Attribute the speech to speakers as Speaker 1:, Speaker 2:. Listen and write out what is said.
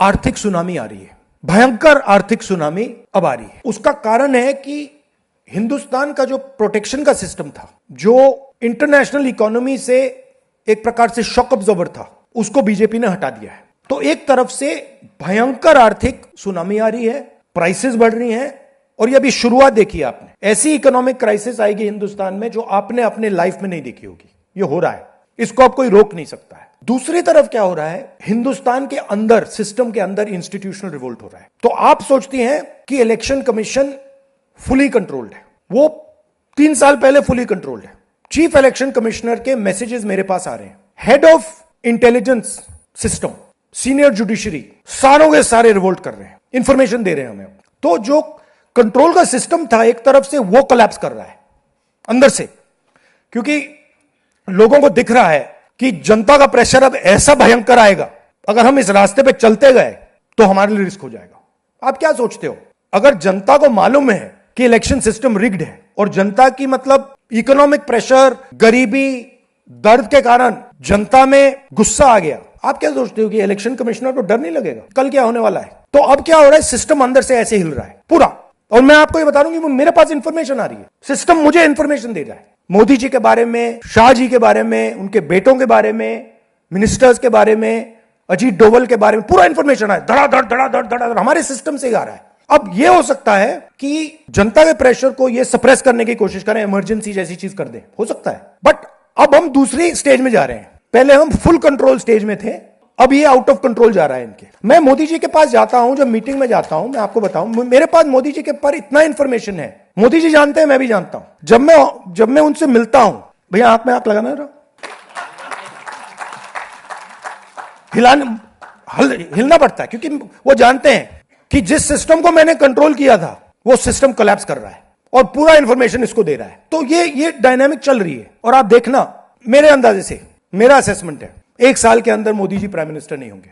Speaker 1: आर्थिक सुनामी आ रही है, भयंकर आर्थिक सुनामी अब आ रही है। उसका कारण है कि हिंदुस्तान का जो प्रोटेक्शन का सिस्टम था, जो इंटरनेशनल इकोनॉमी से एक प्रकार से शॉक अब्जॉर्बर था, उसको बीजेपी ने हटा दिया है। तो एक तरफ से भयंकर आर्थिक सुनामी आ रही है, प्राइसेस बढ़ रही हैं, और ये अभी शुरुआत देखी है आपने। ऐसी इकोनॉमिक क्राइसिस आएगी हिंदुस्तान में जो आपने अपने लाइफ में नहीं देखी होगी। ये हो रहा है, इसको अब कोई रोक नहीं सकता है। दूसरी तरफ क्या हो रहा है, हिंदुस्तान के अंदर, सिस्टम के अंदर इंस्टीट्यूशनल रिवोल्ट हो रहा है। तो आप सोचती हैं कि इलेक्शन कमीशन फुली कंट्रोल्ड है। वो 3 साल पहले फुली कंट्रोल्ड है। चीफ इलेक्शन कमिश्नर के मैसेजेस मेरे पास आ रहे हैं, head of intelligence system, senior judiciary, सारों के सारे रिवोल्ट कर रहे हैं, इंफॉर्मेशन दे रहे हैं हमें। तो जो कंट्रोल का सिस्टम था एक तरफ से, वो कोलैप्स कर रहा है अंदर से, क्योंकि लोगों को दिख रहा है कि जनता का प्रेशर अब ऐसा भयंकर आएगा, अगर हम इस रास्ते पे चलते गए तो हमारे लिए रिस्क हो जाएगा। आप क्या सोचते हो, अगर जनता को मालूम है कि इलेक्शन सिस्टम रिग्ड है और जनता की मतलब इकोनॉमिक प्रेशर, गरीबी, दर्द के कारण जनता में गुस्सा आ गया, आप क्या सोचते हो कि इलेक्शन कमिश्नर को डर नहीं लगेगा कल क्या होने वाला है? तो अब क्या हो रहा है, सिस्टम अंदर से ऐसे हिल रहा है पूरा। और मैं आपको ये बता दूं कि मेरे पास इंफॉर्मेशन आ रही है, सिस्टम मुझे इंफॉर्मेशन दे रहा है, मोदी जी के बारे में, शाह जी के बारे में, उनके बेटों के बारे में, मिनिस्टर्स के बारे में, अजीत डोवल के बारे में पूरा इंफॉर्मेशन है, धड़ाधड़ धड़ाधड़ धड़ाधड़ हमारे सिस्टम से ही आ रहा है। अब यह हो सकता है कि जनता के प्रेशर को यह सप्रेस करने की कोशिश करें, इमरजेंसी जैसी चीज कर दे, हो सकता है। बट अब हम दूसरी स्टेज में जा रहे हैं। पहले हम फुल कंट्रोल स्टेज में थे, अब ये आउट ऑफ कंट्रोल जा रहा है इनके। मैं मोदी जी के पास जाता हूं, जब मीटिंग में जाता हूं, मैं आपको बताऊं, मेरे पास मोदी जी के पर इतना इंफॉर्मेशन है, मोदी जी जानते हैं, मैं भी जानता हूं। जब मैं उनसे मिलता हूं, भैया आंख में आंख लगाना जरा, हिलना पड़ता है, क्योंकि वो जानते हैं कि जिस सिस्टम को मैंने कंट्रोल किया था वो सिस्टम कोलैप्स कर रहा है और पूरा इंफॉर्मेशन इसको दे रहा है। तो ये डायनामिक चल रही है। और आप देखना, मेरे अंदाजे से, मेरा असेसमेंट है, 1 साल के अंदर मोदी जी प्राइम मिनिस्टर नहीं होंगे।